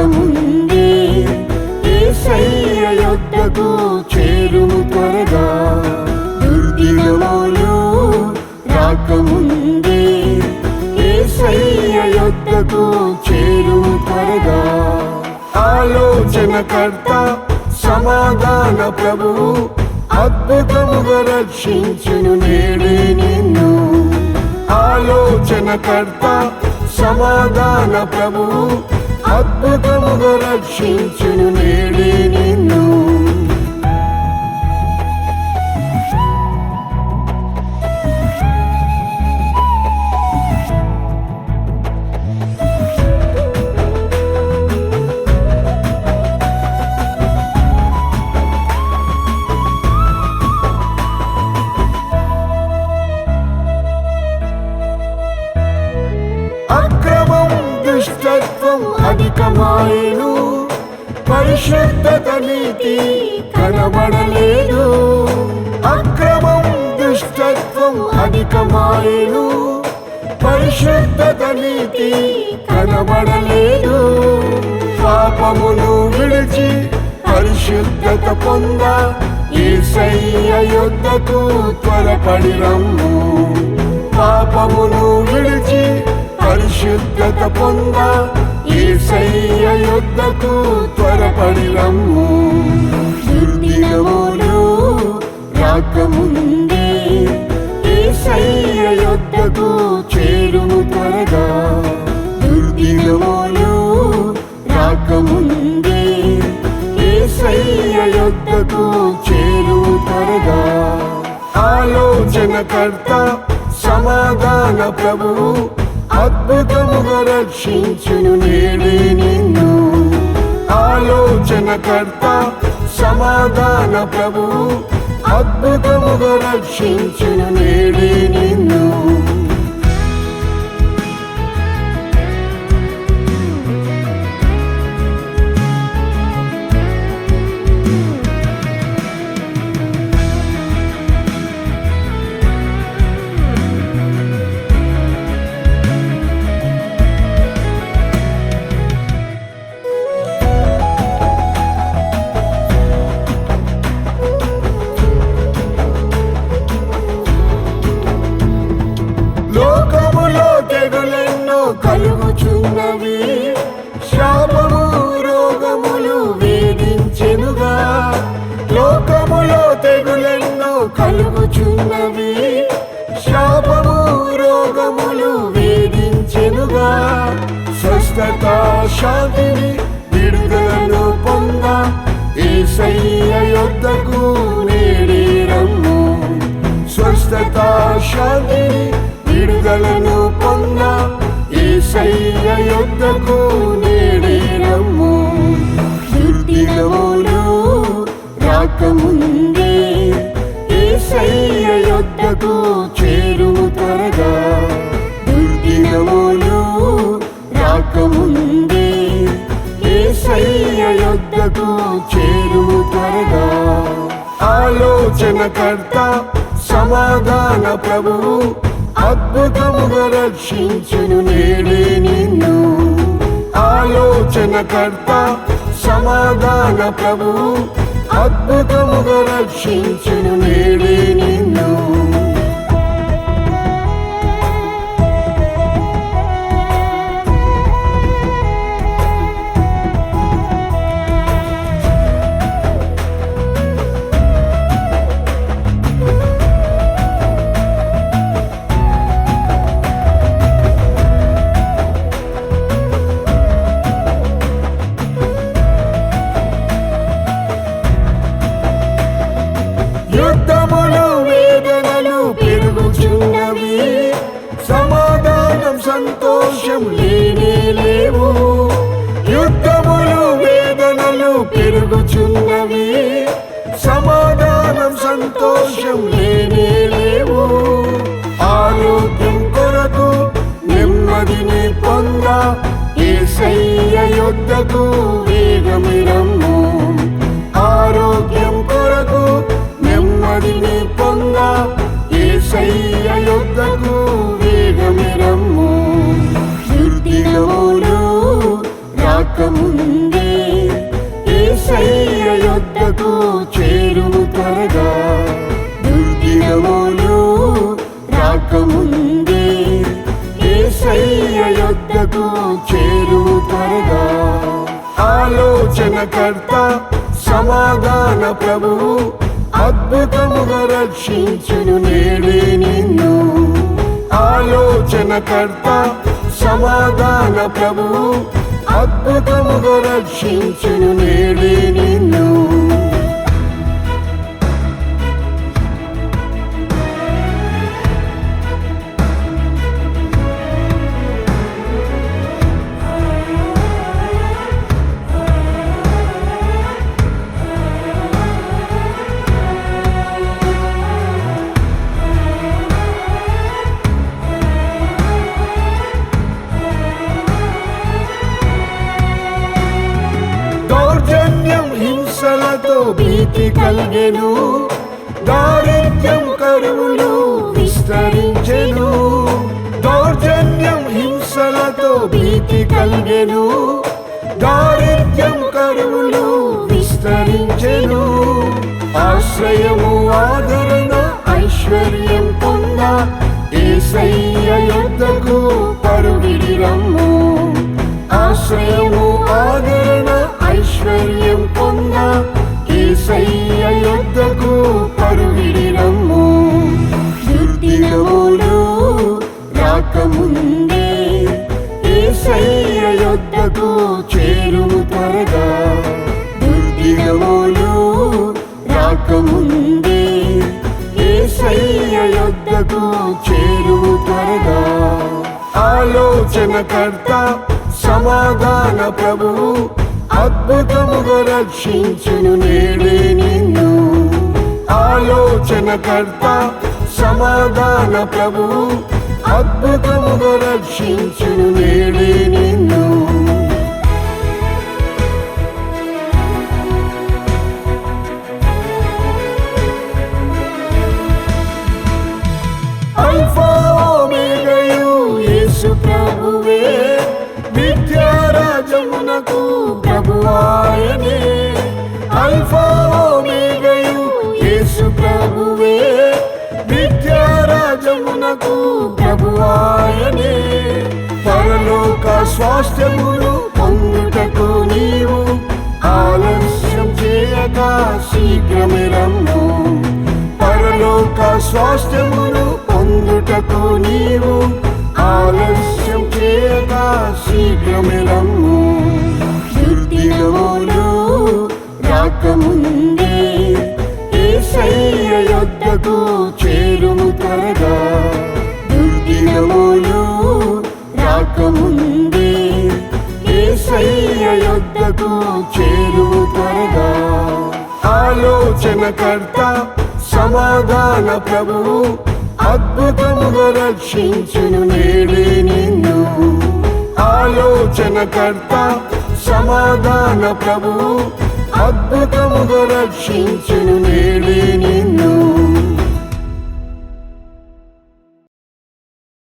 రాకముందే యేసయ్య యొద్దకు చేరుము త్వరగా. దుర్దినములు రాకముందే యేసయ్య యొద్దకు చేరుము త్వరగా. ఆలోచనకర్త సమాధాన ప్రభువు అద్భుతముగా రక్షించును నేడే నిన్ను. ఆలోచనకర్త సమాధాన ప్రభువు అద్భుతముగా రక్షించును నేడే నిన్ను. అక్రమం దుష్టత్వం అధికమాయెను, పరిశుద్ధత నీతి కనబడలేదు. అక్రమం దుష్టత్వం అధికమాయెను, పరిశుద్ధత నీతి కనబడలేదు. పాపమును విడిచి పరిశుద్ధత పొంద యేసయ్య యొద్దకు త్వరపడి రమ్ము. పాపమును విడిచి పరిశుద్ధత పొంద యేసయ్య యొద్దకు త్వరపడి రమ్ము. దుర్దినములు రాకముందే యేసయ్య యొద్దకు చేరుము త్వరగా. దుర్దినములు రాకముందే యేసయ్య యొద్దకు చేరుము త్వరగా. ఆలోచనకర్త సమాధాన ప్రభువు అద్భుతముగా రక్షించును నేడే నిన్ను. ఆలోచనకర్త సమాధాన ప్రభువు అద్భుతముగా రక్షించును నేడే నిన్ను. లోకములో తెగులెన్నో కలుగుచున్నవి, శాపము రోగములు వేధించెనుగా. లోకములో తెగులెన్నో కలుగుచున్నవి, శాపము రోగములు వేధించెనుగా. స్వస్థత శాంతిని విడుదలను పొంద యేసయ్య యొద్దకు నేడే రమ్ము. స్వస్థత శాంతిని విడుదలను పొంద యేసయ్య యొద్దకు నేడే రమ్ము. దుర్దినములు రాకముందే యేసయ్య యొద్దకు చేరుము త్వరగా. దుర్దినములు రాకముందే యేసయ్య యొద్దకు చేరుము త్వరగా. ఆలోచనకర్త సమాధాన ప్రభువు అద్భుతముగా రక్షించును నేడే నిన్ను. ఆలోచనకర్త సమాధాన ప్రభువు అద్భుతముగా రక్షించును నేడే నిన్ను. యుద్ధములు వేదనలు పెరుగుచున్నవి, సమాధానం సంతోషం లేనే లేవు. యుద్ధములు వేదనలు పెరుగుచున్నవి, సమాధానం సంతోషం లేనే లేవు. ఆరోగ్యం కొరకు నెమ్మదిని పొంద యేసయ్య యొద్దకు వేగమి రమ్ము. ఆరోగ్యం కొరకు నెమ్మదిని పొంద యేసయ్య యొద్దకు వేగమి రమ్ము. దుర్దినములు రాకముందే యేసయ్య యొద్దకు చేరుము త్వరగా. దుర్దినములు రాకముందే యేసయ్య యొద్దకు చేరుము త్వరగా. ఆలోచనకర్త సమాధాన ప్రభువు అద్భుతముగా రక్షించును నేడే నిన్ను. ఆలోచనకర్త సమాధాన ప్రభువు అద్భుతముగా రక్షించును నేడే నిన్ను. హింసలతో భీతి కలిగెను, దారిద్ర్యం కరువులు విస్తరించెను. దౌర్జన్యం హింసలతో భీతి కలిగెను, దారిద్ర్యం కరువులు విస్తరించెను. ఆశ్రయము ఆదరణ ఐశ్వర్యం పొంద యేసయ్య యొద్దకు పరుగిడి రమ్ము. ఆశ్రయము ఆదరణ ఐశ్వర్యం పొంద యేసయ్య యొద్దకు పరుగిడి రమ్ము. దుర్దినములు రాకముందే యేసయ్య యొద్దకు చేరుము త్వరగా. దుర్దినములు రాకముందే యేసయ్య యొద్దకు చేరుము త్వరగా. ఆలోచనకర్త సమాధాన ప్రభువు అద్భుతముగా రక్షించును నేడే నిన్ను. ఆలోచనకర్త సమాధాన ప్రభువు అద్భుతముగా రక్షించును నేడే నిన్ను. అల్ఫా ఓమెగాయు యేసు ప్రభువే, నిత్యరాజమునకు ప్రభువాయనే. అల్ఫా ఓమెగాయు యేసు ప్రభువే, నిత్యరాజమునకు ప్రభువాయనే. పరలోక స్వాస్థ్యమును పొందుటకు నీవు ఆలస్యం చేయక శీఘ్రమే రమ్ము. పరలోక స్వాస్థ్యమును పొందుటకు నీవు ఆలస్యం చేయక శీఘ్రమే రమ్ము. దుర్దినములు రాకముందే యేసయ్య యొద్దకు చేరుము త్వరగా. దుర్దినములు రాకముందే యేసయ్య యొద్దకు చేరుము త్వరగా. ఆలోచనకర్త సమాధాన ప్రభువు అద్భుతముగా రక్షించును నేడే నిన్ను. ఆలోచనకర్త సమాధాన ప్రభువు అద్భుతముగా రక్షించును నేడే